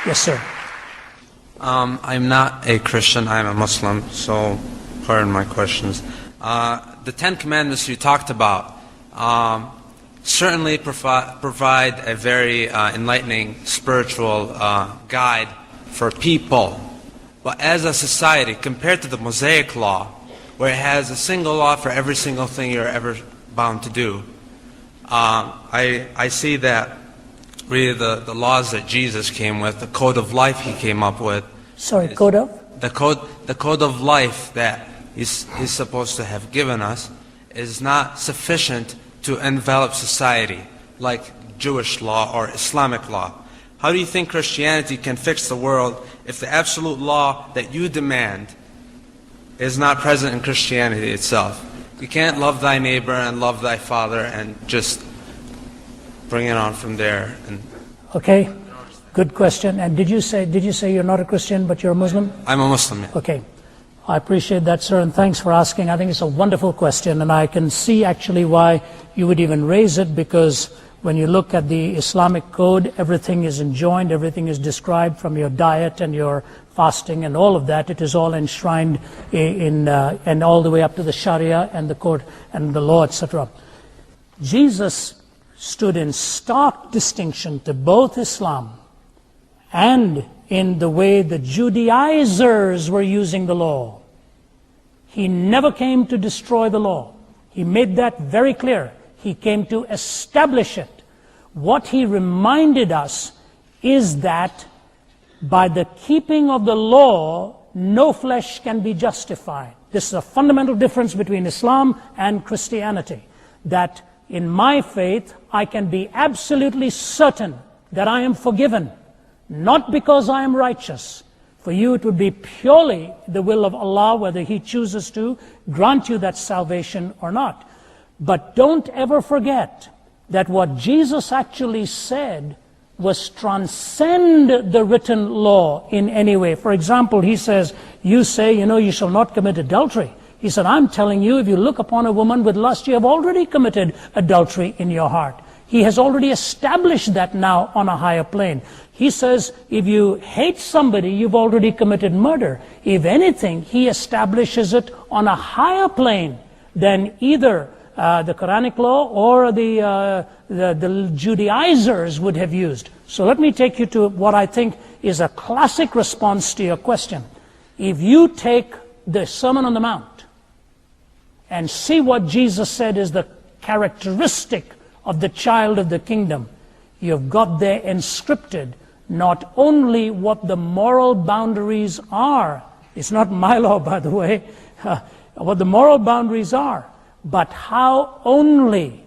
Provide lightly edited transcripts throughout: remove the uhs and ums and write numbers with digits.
Yes, sir. I'm not a Christian, I'm a Muslim, so pardon my questions. The Ten Commandments you talked about certainly provide a very enlightening spiritual guide for people. But as a society, compared to the Mosaic Law, where it has a single law for every single thing you're ever bound to do, I see that really the laws that Jesus came with, the code of life he came up with. Sorry, code of? The code of life that he's supposed to have given us is not sufficient to envelop society like Jewish law or Islamic law. How do you think Christianity can fix the world if the absolute law that you demand is not present in Christianity itself? You can't love thy neighbor and love thy father and just bring it on from there. Okay, good question. And did you say you're not a Christian but you're a Muslim? I'm a Muslim. Yeah. Okay, I appreciate that, sir, and thanks for asking. I think it's a wonderful question, and I can see actually why you would even raise it, because when you look at the Islamic code, everything is enjoined, everything is described, from your diet and your fasting and all of that. It is all enshrined in and all the way up to the Sharia and the court and the law, etc. Jesus stood in stark distinction to both Islam and in the way the Judaizers were using the law. He never came to destroy the law. He made that very clear. He came to establish it. What he reminded us is that by the keeping of the law, no flesh can be justified. This is a fundamental difference between Islam and Christianity. That in my faith, I can be absolutely certain that I am forgiven, not because I am righteous. For you, it would be purely the will of Allah, whether He chooses to grant you that salvation or not. But don't ever forget that what Jesus actually said was transcend the written law in any way. For example, He says, you say, you shall not commit adultery. He said, I'm telling you, if you look upon a woman with lust, you have already committed adultery in your heart. He has already established that now on a higher plane. He says, if you hate somebody, you've already committed murder. If anything, He establishes it on a higher plane than either the Quranic law or the Judaizers would have used. So let me take you to what I think is a classic response to your question. If you take the Sermon on the Mount and see what Jesus said is the characteristic of the child of the kingdom, you've got there inscripted not only what the moral boundaries are, it's not my law, by the way, what the moral boundaries are, but how only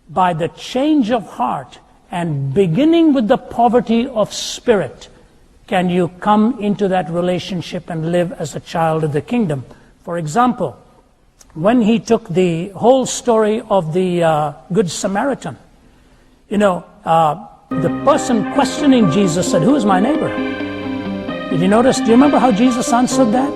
by the change of heart and beginning with the poverty of spirit can you come into that relationship and live as a child of the kingdom. For example, when He took the whole story of the Good Samaritan, the person questioning Jesus said, who is my neighbor? Did you notice? Do you remember how Jesus answered that?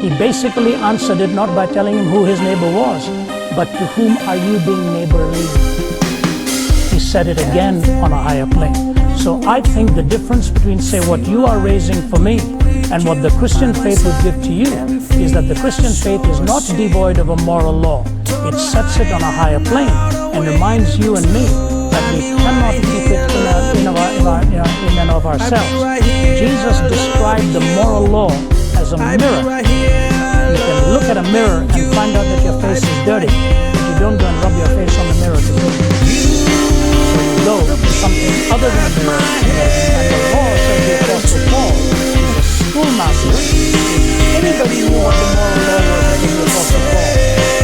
He basically answered it not by telling him who his neighbor was, but to whom are you being neighborly? He said it again on a higher plane. So I think the difference between, say, what you are raising for me and what the Christian faith would give to you is that the Christian faith is not devoid of a moral law. It sets it on a higher plane and reminds you and me that we cannot keep it in and of ourselves. Jesus described the moral law as a mirror. You can look at a mirror and find out that your face is dirty, but you don't go and rub your face on the mirror to do it. So you go to something other than a mirror, and the law, says the Apostle Paul, is a schoolmaster. If anybody knew what the moral law was, it was the Apostle Paul.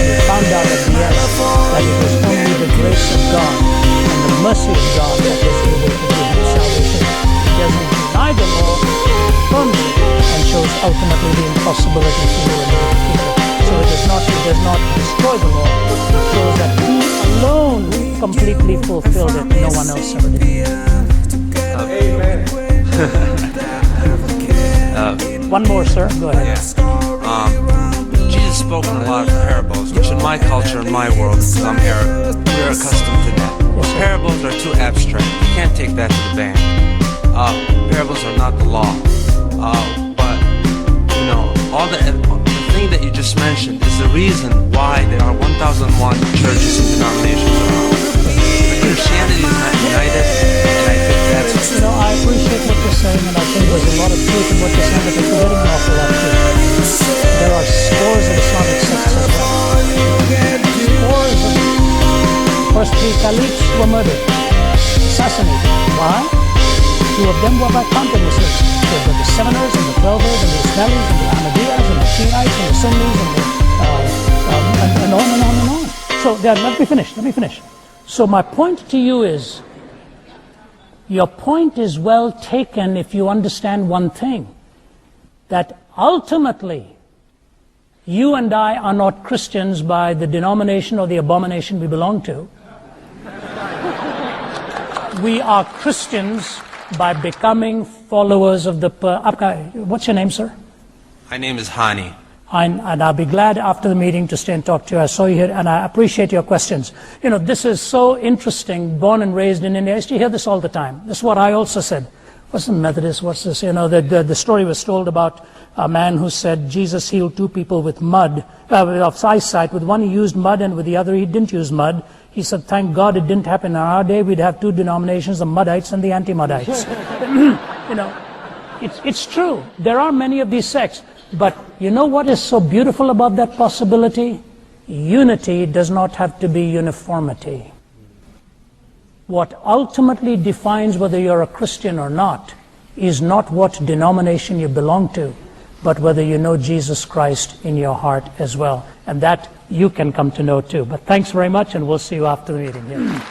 He found out at the end that it was only the grace of God and the mercy of God that was able to give him salvation. He doesn't deny the law, he affirms it, and shows ultimately the impossibility for you and me to keep it. So it does not destroy the law. It shows that He alone completely fulfilled it. No one else ever did. Amen. One more, sir. Go ahead. Jesus spoke in a lot of parables, which in my culture, in my world, because I'm Arab, we're accustomed to that. Yes, Parables are too abstract. You can't take that to the bank. parables are not the law. But, you know, all the thing that you just mentioned is the reason why there are 1,001 churches and denominations around. Christianity is not united, and I think that's... You know, I appreciate what you're saying, and I think there's a lot of truth in what you're saying, but you're forgetting an awful lot too. There are scores of Islamic sects as well. Scores of them. The first 3 caliphs were murdered, assassinated. Why? 2 of them were by content Muslims. There were the Seveners and the Twelvers and the Ismailis and the Ahmadiyyas and the Shiites and the Sunnis and on and on and on. So let me finish. So my point to you is, your point is well taken if you understand one thing, that ultimately you and I are not Christians by the denomination or the abomination we belong to. We are Christians by becoming followers of the... what's your name, sir? My name is Hani. And I'll be glad after the meeting to stay and talk to you. I saw you here, and I appreciate your questions. You know, this is so interesting, born and raised in India. I used to hear this all the time. This is what I also said. What's the Methodist? What's this? You know, the story was told about a man who said Jesus healed 2 people with mud, of eyesight. With one he used mud, and with the other he didn't use mud. He said, thank God it didn't happen in our day. We'd have 2 denominations, the Muddites and the anti-Muddites. You know, it's true. There are many of these sects. But you know what is so beautiful about that possibility? Unity does not have to be uniformity. What ultimately defines whether you're a Christian or not is not what denomination you belong to, but whether you know Jesus Christ in your heart as well. And that you can come to know too. But thanks very much, and we'll see you after the meeting here.